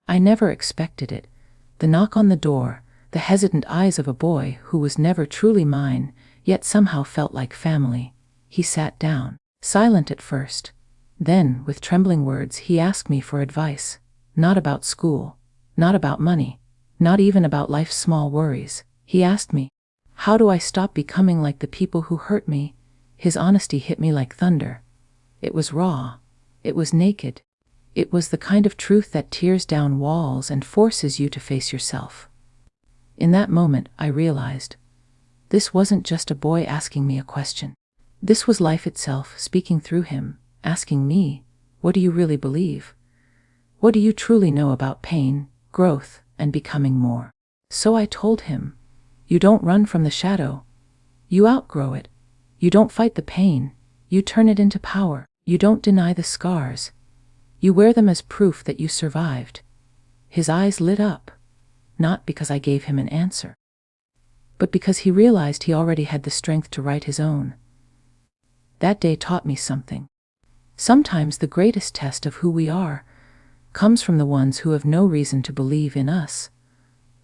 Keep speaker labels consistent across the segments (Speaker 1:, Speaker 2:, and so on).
Speaker 1: I never expected it. The knock on the door, the hesitant eyes of a boy who was never truly mine, yet somehow felt like family. He sat down, silent at first. Then, with trembling words, he asked me for advice. Not about school, not about money, not even about life's small worries. He asked me, how do I stop becoming like the people who hurt me? His honesty hit me like thunder. It was raw. It was naked. It was the kind of truth that tears down walls and forces you to face yourself. In that moment, I realized this wasn't just a boy asking me a question. This was life itself speaking through him, asking me, what do you really believe? What do you truly know about pain, growth, and becoming more? So I told him, you don't run from the shadow. You outgrow it. You don't fight the pain. You turn it into power. You don't deny the scars. You wear them as proof that you survived. His eyes lit up, not because I gave him an answer, but because he realized he already had the strength to write his own. That day taught me something. Sometimes the greatest test of who we are comes from the ones who have no reason to believe in us,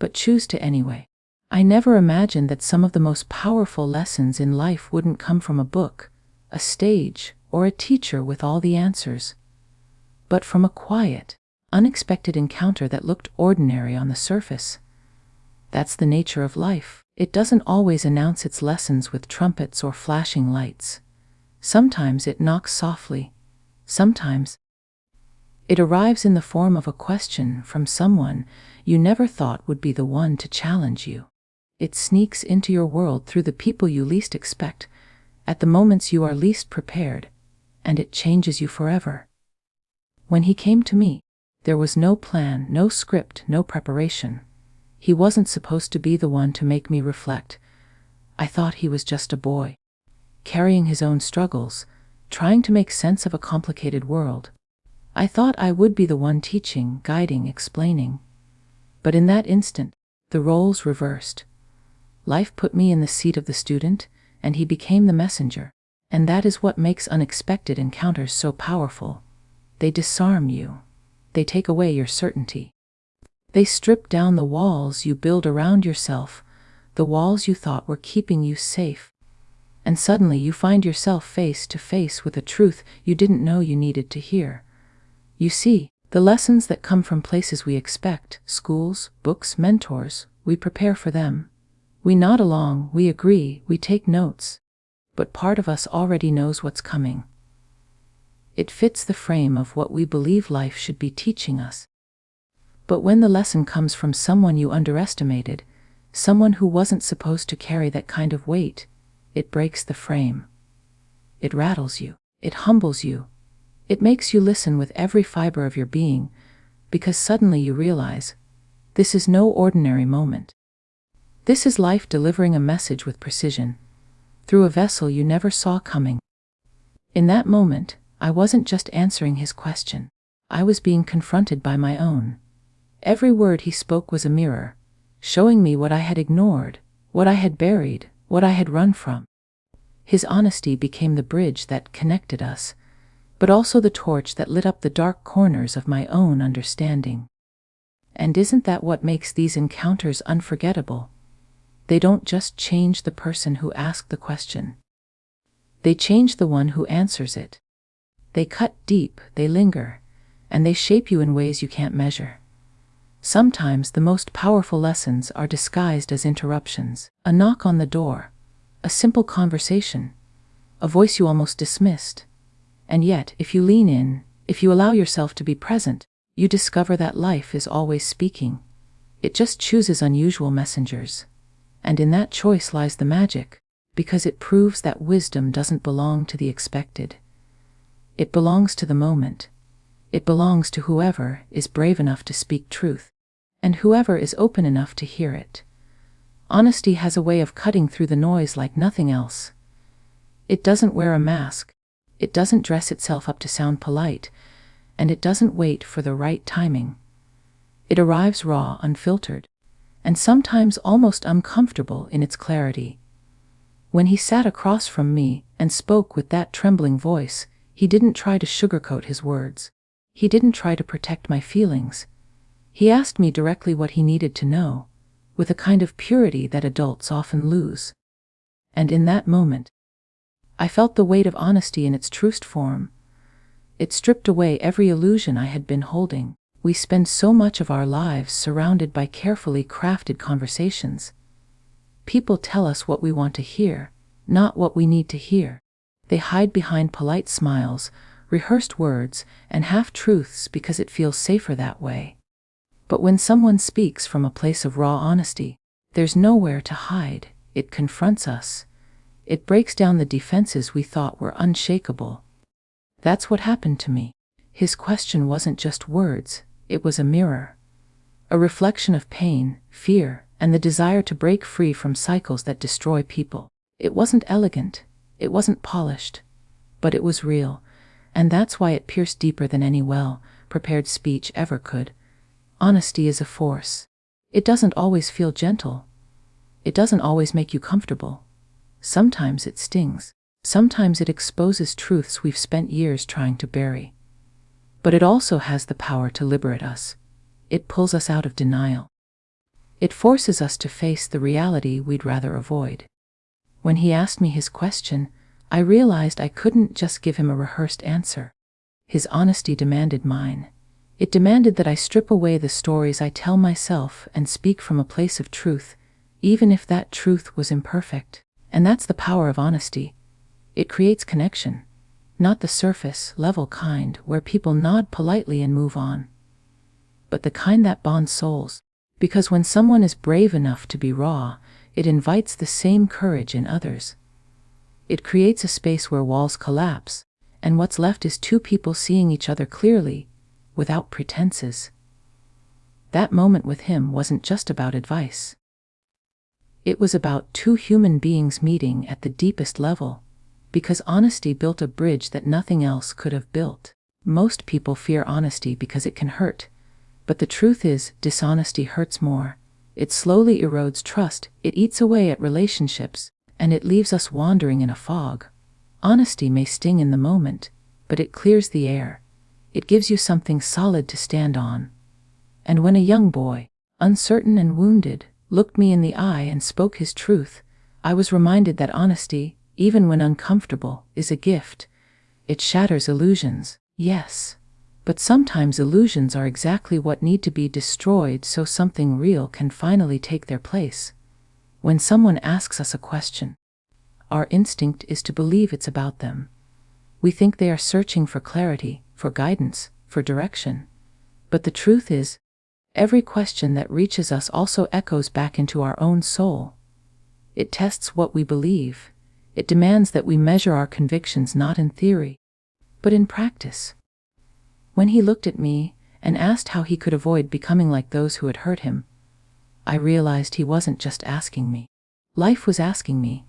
Speaker 1: but choose to anyway. I never imagined that some of the most powerful lessons in life wouldn't come from a book, a stage, or a teacher with all the answers, but from a quiet, unexpected encounter that looked ordinary on the surface. That's the nature of life. It doesn't always announce its lessons with trumpets or flashing lights. Sometimes it knocks softly. Sometimes it arrives in the form of a question from someone you never thought would be the one to challenge you. It sneaks into your world through the people you least expect, at the moments you are least prepared, and it changes you forever. When he came to me, there was no plan, no script, no preparation. He wasn't supposed to be the one to make me reflect. I thought he was just a boy, carrying his own struggles, trying to make sense of a complicated world. I thought I would be the one teaching, guiding, explaining. But in that instant, the roles reversed. Life put me in the seat of the student, and he became the messenger. And that is what makes unexpected encounters so powerful. They disarm you. They take away your certainty. They strip down the walls you build around yourself, the walls you thought were keeping you safe. And suddenly you find yourself face to face with a truth you didn't know you needed to hear. You see, the lessons that come from places we expect, schools, books, mentors, we prepare for them. We nod along, we agree, we take notes. But part of us already knows what's coming. It fits the frame of what we believe life should be teaching us. But when the lesson comes from someone you underestimated, someone who wasn't supposed to carry that kind of weight, it breaks the frame. It rattles you. It humbles you. It makes you listen with every fiber of your being, because suddenly you realize, this is no ordinary moment. This is life delivering a message with precision, through a vessel you never saw coming. In that moment, I wasn't just answering his question. I was being confronted by my own. Every word he spoke was a mirror, showing me what I had ignored, what I had buried, what I had run from. His honesty became the bridge that connected us, but also the torch that lit up the dark corners of my own understanding. And isn't that what makes these encounters unforgettable? They don't just change the person who asked the question. They change the one who answers it. They cut deep, they linger, and they shape you in ways you can't measure. Sometimes the most powerful lessons are disguised as interruptions. A knock on the door, a simple conversation, a voice you almost dismissed. And yet, if you lean in, if you allow yourself to be present, you discover that life is always speaking. It just chooses unusual messengers. And in that choice lies the magic, because it proves that wisdom doesn't belong to the expected. It belongs to the moment. It belongs to whoever is brave enough to speak truth, and whoever is open enough to hear it. Honesty has a way of cutting through the noise like nothing else. It doesn't wear a mask. It doesn't dress itself up to sound polite, and it doesn't wait for the right timing. It arrives raw, unfiltered, and sometimes almost uncomfortable in its clarity. When he sat across from me and spoke with that trembling voice, he didn't try to sugarcoat his words. He didn't try to protect my feelings. He asked me directly what he needed to know, with a kind of purity that adults often lose. And in that moment, I felt the weight of honesty in its truest form. It stripped away every illusion I had been holding. We spend so much of our lives surrounded by carefully crafted conversations. People tell us what we want to hear, not what we need to hear. They hide behind polite smiles, rehearsed words, and half-truths because it feels safer that way. But when someone speaks from a place of raw honesty, there's nowhere to hide. It confronts us. It breaks down the defenses we thought were unshakable. That's what happened to me. His question wasn't just words, it was a mirror. A reflection of pain, fear, and the desire to break free from cycles that destroy people. It wasn't elegant, it wasn't polished, but it was real, and that's why it pierced deeper than any well-prepared speech ever could. Honesty is a force. It doesn't always feel gentle. It doesn't always make you comfortable. Sometimes it stings. Sometimes it exposes truths we've spent years trying to bury. But it also has the power to liberate us. It pulls us out of denial. It forces us to face the reality we'd rather avoid. When he asked me his question, I realized I couldn't just give him a rehearsed answer. His honesty demanded mine. It demanded that I strip away the stories I tell myself and speak from a place of truth, even if that truth was imperfect. And that's the power of honesty. It creates connection, not the surface-level kind where people nod politely and move on, but the kind that bonds souls. Because when someone is brave enough to be raw, it invites the same courage in others. It creates a space where walls collapse, and what's left is two people seeing each other clearly, without pretenses. That moment with him wasn't just about advice. It was about two human beings meeting at the deepest level, because honesty built a bridge that nothing else could have built. Most people fear honesty because it can hurt, but the truth is, dishonesty hurts more. It slowly erodes trust, it eats away at relationships, and it leaves us wandering in a fog. Honesty may sting in the moment, but it clears the air. It gives you something solid to stand on. And when a young boy, uncertain and wounded, looked me in the eye and spoke his truth, I was reminded that honesty, even when uncomfortable, is a gift. It shatters illusions, yes, but sometimes illusions are exactly what need to be destroyed so something real can finally take their place. When someone asks us a question, our instinct is to believe it's about them. We think they are searching for clarity, for guidance, for direction. But the truth is, every question that reaches us also echoes back into our own soul. It tests what we believe. It demands that we measure our convictions not in theory, but in practice. When he looked at me and asked how he could avoid becoming like those who had hurt him, I realized he wasn't just asking me. Life was asking me.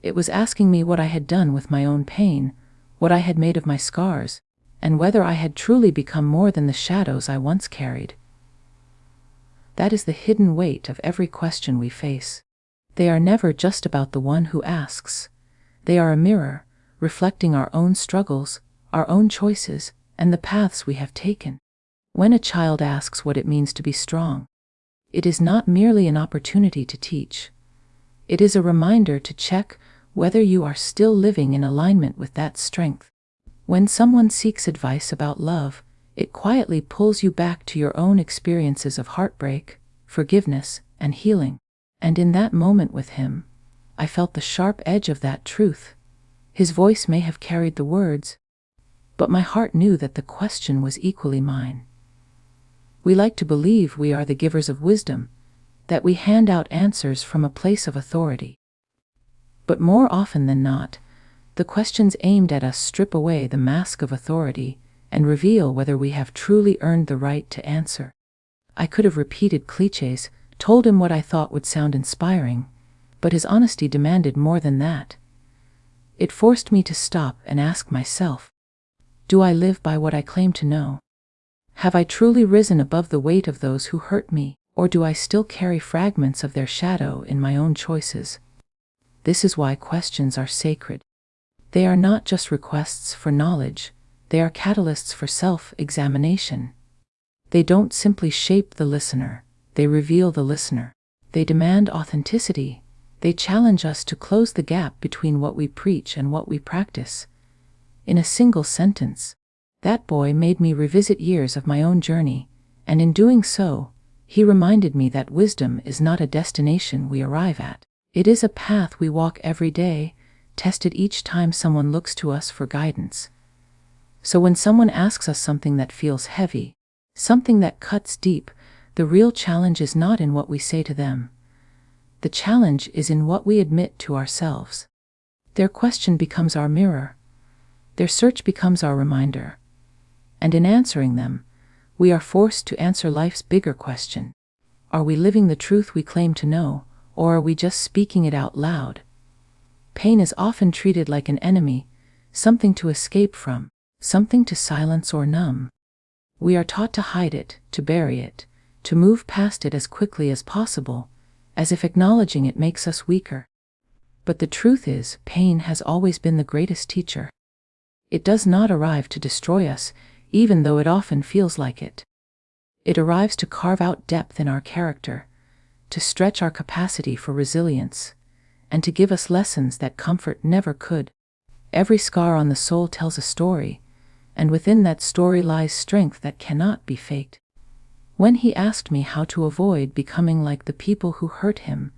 Speaker 1: It was asking me what I had done with my own pain, what I had made of my scars, and whether I had truly become more than the shadows I once carried. That is the hidden weight of every question we face. They are never just about the one who asks. They are a mirror, reflecting our own struggles, our own choices, and the paths we have taken. When a child asks what it means to be strong, it is not merely an opportunity to teach. It is a reminder to check whether you are still living in alignment with that strength. When someone seeks advice about love, it quietly pulls you back to your own experiences of heartbreak, forgiveness, and healing. And in that moment with him, I felt the sharp edge of that truth. His voice may have carried the words, but my heart knew that the question was equally mine. We like to believe we are the givers of wisdom, that we hand out answers from a place of authority. But more often than not, the questions aimed at us strip away the mask of authority and reveal whether we have truly earned the right to answer. I could have repeated clichés, told him what I thought would sound inspiring, but his honesty demanded more than that. It forced me to stop and ask myself, do I live by what I claim to know? Have I truly risen above the weight of those who hurt me, or do I still carry fragments of their shadow in my own choices? This is why questions are sacred. They are not just requests for knowledge, they are catalysts for self-examination. They don't simply shape the listener, they reveal the listener. They demand authenticity. They challenge us to close the gap between what we preach and what we practice. In a single sentence, that boy made me revisit years of my own journey, and in doing so, he reminded me that wisdom is not a destination we arrive at. It is a path we walk every day, tested each time someone looks to us for guidance. So when someone asks us something that feels heavy, something that cuts deep, the real challenge is not in what we say to them. The challenge is in what we admit to ourselves. Their question becomes our mirror. Their search becomes our reminder. And in answering them, we are forced to answer life's bigger question. Are we living the truth we claim to know, or are we just speaking it out loud? Pain is often treated like an enemy, something to escape from, something to silence or numb. We are taught to hide it, to bury it, to move past it as quickly as possible, as if acknowledging it makes us weaker. But the truth is, pain has always been the greatest teacher. It does not arrive to destroy us, even though it often feels like it. It arrives to carve out depth in our character, to stretch our capacity for resilience, and to give us lessons that comfort never could. Every scar on the soul tells a story, and within that story lies strength that cannot be faked. When he asked me how to avoid becoming like the people who hurt him,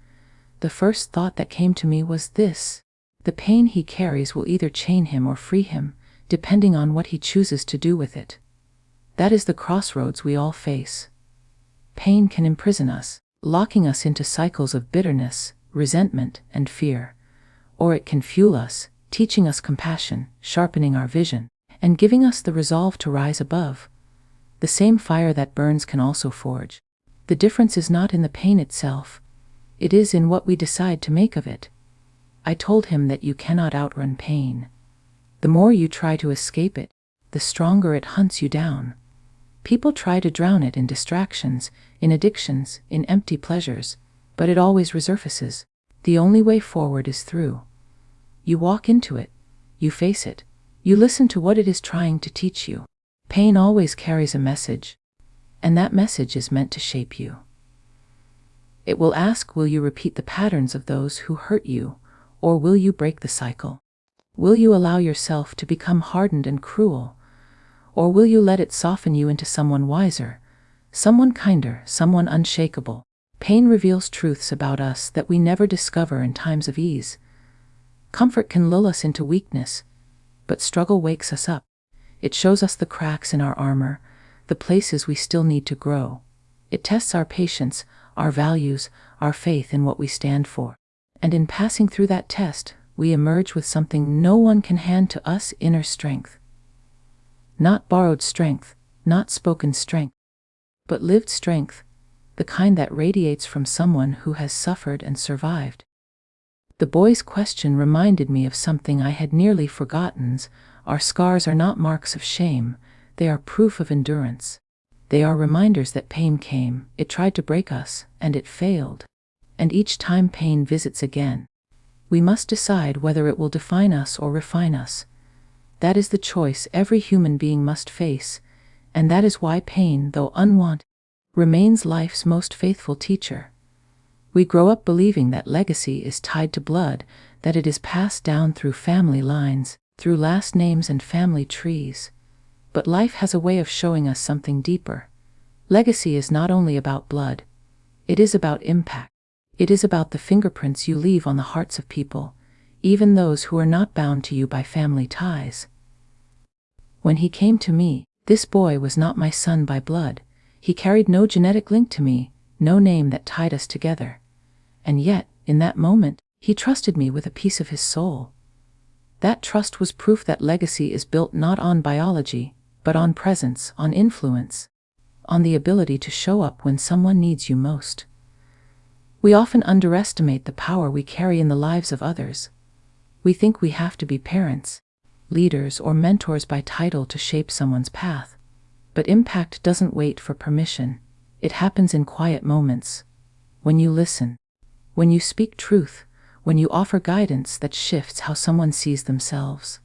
Speaker 1: the first thought that came to me was this: the pain he carries will either chain him or free him, depending on what he chooses to do with it. That is the crossroads we all face. Pain can imprison us, locking us into cycles of bitterness, resentment, and fear. Or it can fuel us, teaching us compassion, sharpening our vision, and giving us the resolve to rise above. The same fire that burns can also forge. The difference is not in the pain itself. It is in what we decide to make of it. I told him that you cannot outrun pain. The more you try to escape it, the stronger it hunts you down. People try to drown it in distractions, in addictions, in empty pleasures, but it always resurfaces. The only way forward is through. You walk into it, you face it, you listen to what it is trying to teach you. Pain always carries a message, and that message is meant to shape you. It will ask, will you repeat the patterns of those who hurt you, or will you break the cycle? Will you allow yourself to become hardened and cruel, or will you let it soften you into someone wiser, someone kinder, someone unshakable? Pain reveals truths about us that we never discover in times of ease. Comfort can lull us into weakness, but struggle wakes us up. It shows us the cracks in our armor, the places we still need to grow. It tests our patience, our values, our faith in what we stand for. And in passing through that test, we emerge with something no one can hand to us: inner strength. Not borrowed strength, not spoken strength, but lived strength, the kind that radiates from someone who has suffered and survived. The boy's question reminded me of something I had nearly forgotten. Our scars are not marks of shame, they are proof of endurance. They are reminders that pain came, it tried to break us, and it failed. And each time pain visits again, we must decide whether it will define us or refine us. That is the choice every human being must face, and that is why pain, though unwanted, remains life's most faithful teacher. We grow up believing that legacy is tied to blood, that it is passed down through family lines, through last names and family trees. But life has a way of showing us something deeper. Legacy is not only about blood. It is about impact. It is about the fingerprints you leave on the hearts of people, even those who are not bound to you by family ties. When he came to me, this boy was not my son by blood. He carried no genetic link to me, no name that tied us together. And yet, in that moment, he trusted me with a piece of his soul. That trust was proof that legacy is built not on biology, but on presence, on influence, on the ability to show up when someone needs you most. We often underestimate the power we carry in the lives of others. We think we have to be parents, leaders, or mentors by title to shape someone's path. But impact doesn't wait for permission. It happens in quiet moments. When you listen, when you speak truth, when you offer guidance that shifts how someone sees themselves.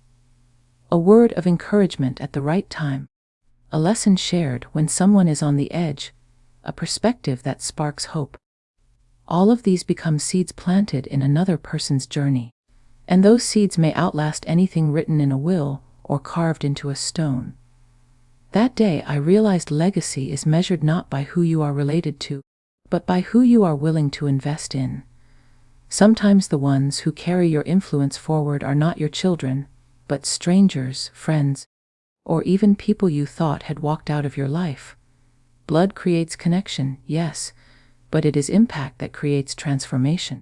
Speaker 1: A word of encouragement at the right time. a lesson shared when someone is on the edge, a perspective that sparks hope. All of these become seeds planted in another person's journey. And those seeds may outlast anything written in a will or carved into a stone. That day I realized legacy is measured not by who you are related to, but by who you are willing to invest in. Sometimes the ones who carry your influence forward are not your children, but strangers, friends, or even people you thought had walked out of your life. Blood creates connection, yes, but it is impact that creates transformation.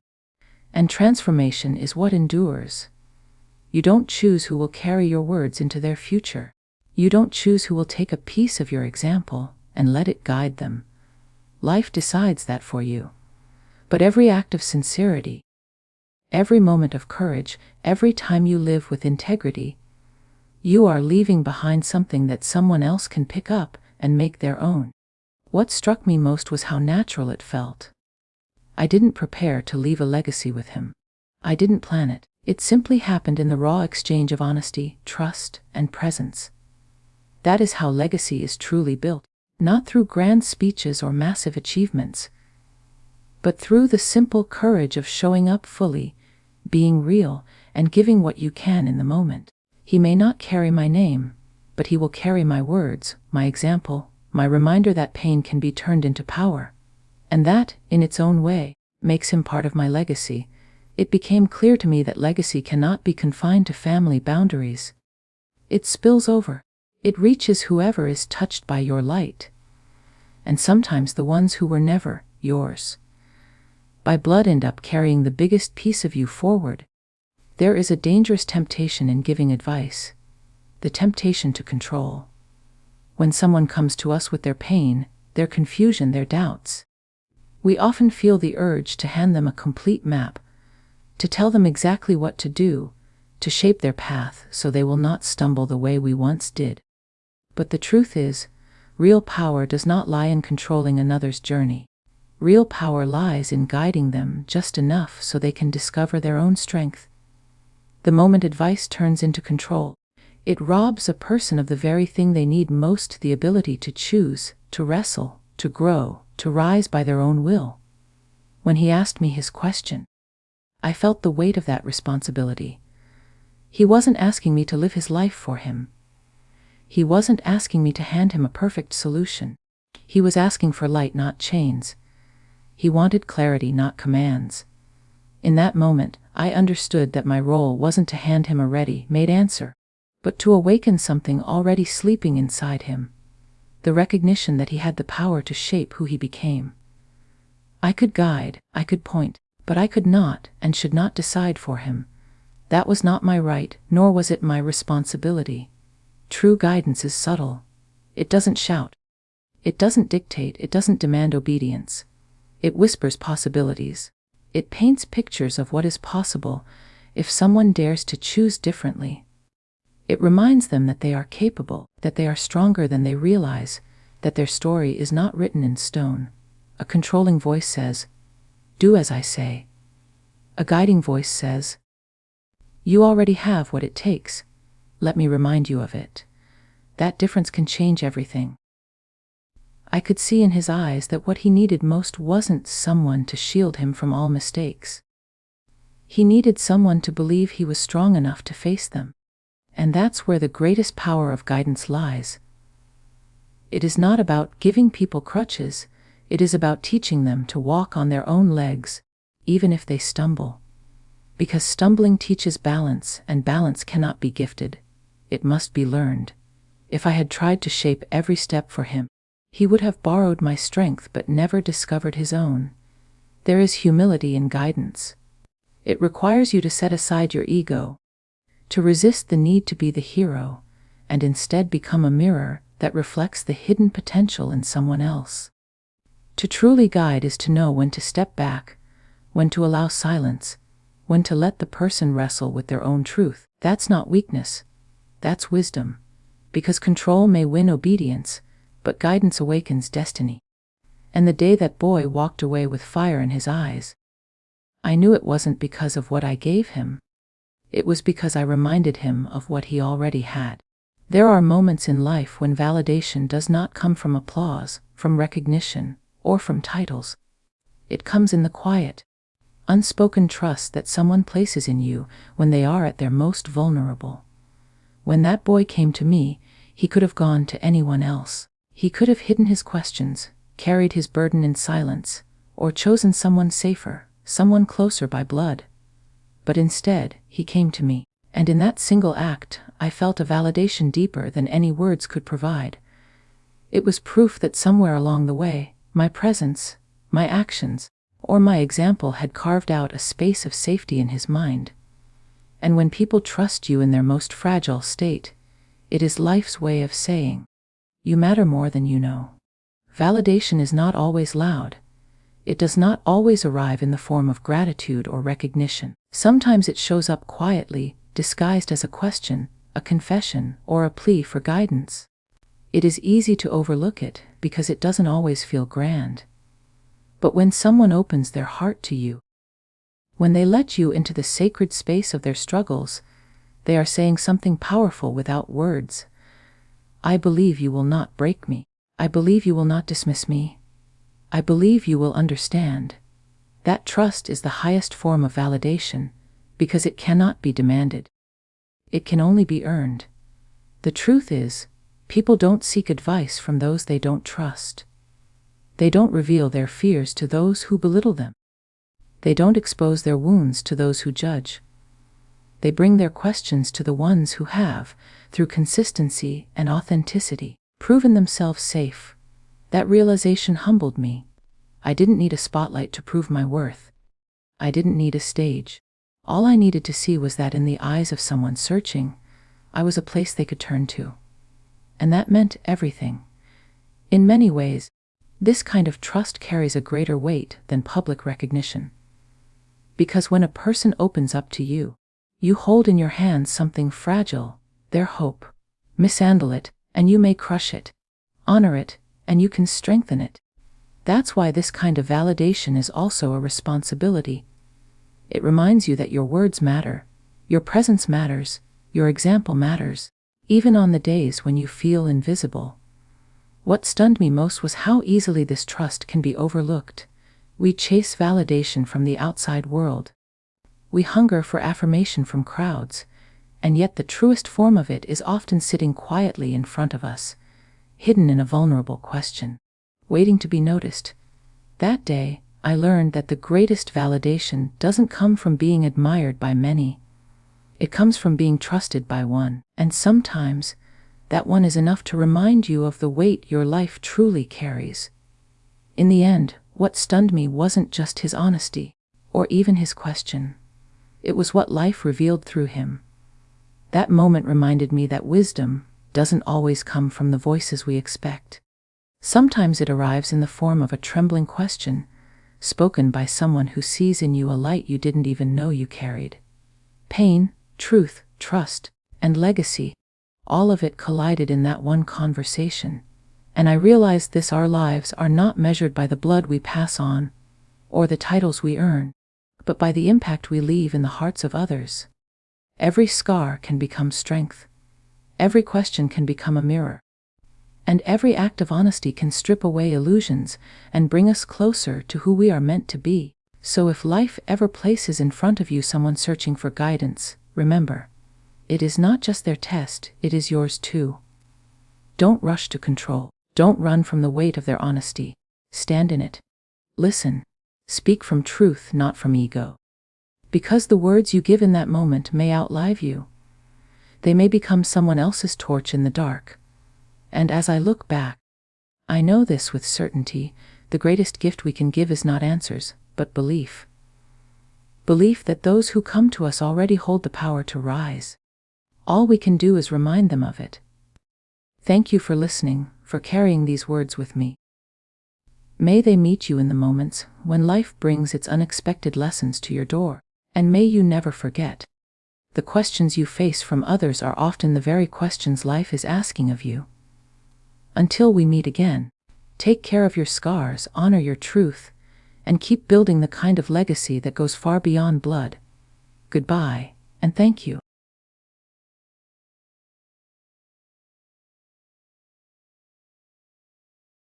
Speaker 1: And transformation is what endures. You don't choose who will carry your words into their future. You don't choose who will take a piece of your example and let it guide them. Life decides that for you. But every act of sincerity, every moment of courage, every time you live with integrity, you are leaving behind something that someone else can pick up and make their own. What struck me most was how natural it felt. I didn't prepare to leave a legacy with him. I didn't plan it. It simply happened in the raw exchange of honesty, trust, and presence. That is how legacy is truly built, not through grand speeches or massive achievements, but through the simple courage of showing up fully, being real, and giving what you can in the moment. He may not carry my name, but he will carry my words, my example, my reminder that pain can be turned into power. And that, in its own way, makes him part of my legacy. It became clear to me that legacy cannot be confined to family boundaries. It spills over. It reaches whoever is touched by your light. And sometimes the ones who were never yours by blood end up carrying the biggest piece of you forward. There is a dangerous temptation in giving advice, the temptation to control. When someone comes to us with their pain, their confusion, their doubts, we often feel the urge to hand them a complete map, to tell them exactly what to do, to shape their path so they will not stumble the way we once did. But the truth is, real power does not lie in controlling another's journey. Real power lies in guiding them just enough so they can discover their own strength. The moment advice turns into control, it robs a person of the very thing they need most, the ability to choose, to wrestle, to grow, to rise by their own will. When he asked me his question, I felt the weight of that responsibility. He wasn't asking me to live his life for him. He wasn't asking me to hand him a perfect solution. He was asking for light, not chains. He wanted clarity, not commands. In that moment, I understood that my role wasn't to hand him a ready-made answer, but to awaken something already sleeping inside him. The recognition that he had the power to shape who he became. I could guide, I could point, but I could not and should not decide for him. That was not my right, nor was it my responsibility. True guidance is subtle. It doesn't shout. It doesn't dictate. It doesn't demand obedience. It whispers possibilities. It paints pictures of what is possible if someone dares to choose differently. It reminds them that they are capable, that they are stronger than they realize, that their story is not written in stone. A controlling voice says, "Do as I say." A guiding voice says, "You already have what it takes. Let me remind you of it." That difference can change everything. I could see in his eyes that what he needed most wasn't someone to shield him from all mistakes. He needed someone to believe he was strong enough to face them. And that's where the greatest power of guidance lies. It is not about giving people crutches. It is about teaching them to walk on their own legs, even if they stumble. Because stumbling teaches balance, and balance cannot be gifted. It must be learned. If I had tried to shape every step for him, he would have borrowed my strength but never discovered his own. There is humility in guidance. It requires you to set aside your ego, to resist the need to be the hero, and instead become a mirror that reflects the hidden potential in someone else. To truly guide is to know when to step back, when to allow silence, when to let the person wrestle with their own truth. That's not weakness. That's wisdom. Because control may win obedience, but guidance awakens destiny. And the day that boy walked away with fire in his eyes, I knew it wasn't because of what I gave him. It was because I reminded him of what he already had. There are moments in life when validation does not come from applause, from recognition, or from titles. It comes in the quiet, unspoken trust that someone places in you when they are at their most vulnerable. When that boy came to me, he could have gone to anyone else. He could have hidden his questions, carried his burden in silence, or chosen someone safer, someone closer by blood. But instead, he came to me, and in that single act, I felt a validation deeper than any words could provide. It was proof that somewhere along the way, my presence, my actions, or my example had carved out a space of safety in his mind. And when people trust you in their most fragile state, it is life's way of saying, you matter more than you know. Validation is not always loud. It does not always arrive in the form of gratitude or recognition. Sometimes it shows up quietly, disguised as a question, a confession, or a plea for guidance. It is easy to overlook it because it doesn't always feel grand. But when someone opens their heart to you, when they let you into the sacred space of their struggles, they are saying something powerful without words. I believe you will not break me. I believe you will not dismiss me. I believe you will understand. That trust is the highest form of validation because it cannot be demanded. It can only be earned. The truth is, people don't seek advice from those they don't trust. They don't reveal their fears to those who belittle them. They don't expose their wounds to those who judge. They bring their questions to the ones who have, through consistency and authenticity, proven themselves safe. That realization humbled me. I didn't need a spotlight to prove my worth. I didn't need a stage. All I needed to see was that in the eyes of someone searching, I was a place they could turn to. And that meant everything. In many ways, this kind of trust carries a greater weight than public recognition. Because when a person opens up to you, you hold in your hands something fragile, their hope. Mishandle it, and you may crush it. Honor it, and you can strengthen it. That's why this kind of validation is also a responsibility. It reminds you that your words matter, your presence matters, your example matters, even on the days when you feel invisible. What stunned me most was how easily this trust can be overlooked. We chase validation from the outside world. We hunger for affirmation from crowds, and yet the truest form of it is often sitting quietly in front of us, hidden in a vulnerable question, waiting to be noticed. That day, I learned that the greatest validation doesn't come from being admired by many. It comes from being trusted by one, and sometimes, that one is enough to remind you of the weight your life truly carries. In the end, what stunned me wasn't just his honesty, or even his question. It was what life revealed through him. That moment reminded me that wisdom doesn't always come from the voices we expect. Sometimes it arrives in the form of a trembling question, spoken by someone who sees in you a light you didn't even know you carried. Pain, truth, trust, and legacy, all of it collided in that one conversation. And I realized our lives are not measured by the blood we pass on, or the titles we earn, but by the impact we leave in the hearts of others. Every scar can become strength. Every question can become a mirror. And every act of honesty can strip away illusions and bring us closer to who we are meant to be. So if life ever places in front of you someone searching for guidance, remember, it is not just their test, it is yours too. Don't rush to control. Don't run from the weight of their honesty. Stand in it. Listen. Speak from truth, not from ego. Because the words you give in that moment may outlive you. They may become someone else's torch in the dark. And as I look back, I know this with certainty: the greatest gift we can give is not answers, but belief. Belief that those who come to us already hold the power to rise. All we can do is remind them of it. Thank you for listening, for carrying these words with me. May they meet you in the moments when life brings its unexpected lessons to your door, and may you never forget. The questions you face from others are often the very questions life is asking of you. Until we meet again, take care of your scars, honor your truth, and keep building the kind of legacy that goes far beyond blood. Goodbye, and thank you.